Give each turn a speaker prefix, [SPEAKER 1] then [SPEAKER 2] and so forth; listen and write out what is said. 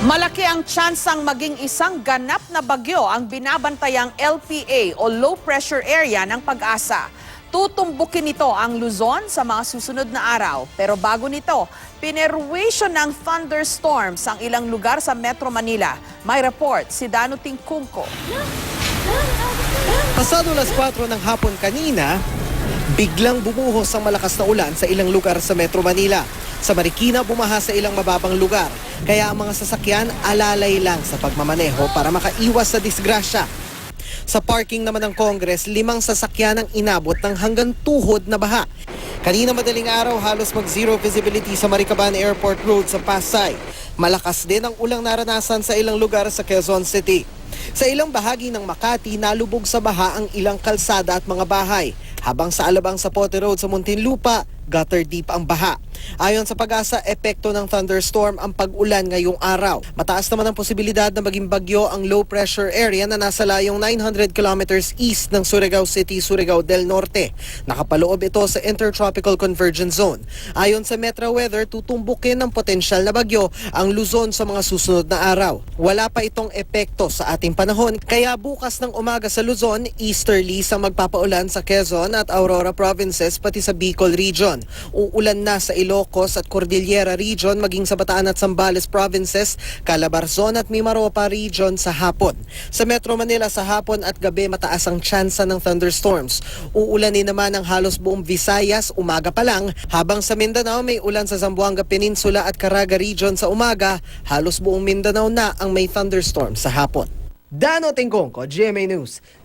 [SPEAKER 1] Malaki ang tsansang maging isang ganap na bagyo ang binabantayang LPA o Low Pressure Area ng Pag-asa. Tutumbukin nito ang Luzon sa mga susunod na araw. Pero bago nito, pinerwisyo ng thunderstorms ang ilang lugar sa Metro Manila. May report si Dano Tingkungko.
[SPEAKER 2] Pasado alas 4 ng hapon kanina, biglang bumuhos ang malakas na ulan sa ilang lugar sa Metro Manila. Sa Marikina, bumaha sa ilang mababang lugar. Kaya ang mga sasakyan alalay lang sa pagmamaneho para makaiwas sa disgrasya. Sa parking naman ng Congress, 5 sasakyan ang inabot ng hanggang tuhod na baha. Kanina madaling araw, halos mag-zero visibility sa Maricaban Airport Road sa Pasay. Malakas din ang ulang naranasan sa ilang lugar sa Quezon City. Sa ilang bahagi ng Makati, nalubog sa baha ang ilang kalsada at mga bahay. Habang sa Alabang Zapote Road sa Muntinlupa, gutter deep ang baha. Ayon sa Pag-asa, epekto ng thunderstorm ang pag-ulan ngayong araw. Mataas naman ang posibilidad na maging bagyo ang low pressure area na nasa layong 900 kilometers east ng Surigao City, Surigao del Norte. Nakapaloob ito sa Intertropical Convergence Zone. Ayon sa Metro Weather, tutumbukin ng potensyal na bagyo ang Luzon sa mga susunod na araw. Wala pa itong epekto sa ating panahon, kaya bukas ng umaga sa Luzon, easterlies ang magpapaulan sa Quezon at Aurora provinces pati sa Bicol region. Uulan na sa Ilocos at Cordillera region maging sa Bataan at Zambales provinces, Calabarzon at Mimaropa region sa hapon. Sa Metro Manila sa hapon at gabi mataas ang tsansa ng thunderstorms. Uulanin naman ang halos buong Visayas umaga pa lang, habang sa Mindanao may ulan sa Zamboanga Peninsula at Caraga region sa umaga, halos buong Mindanao na ang may thunderstorm sa hapon. Dano Tingkongko, GMA News.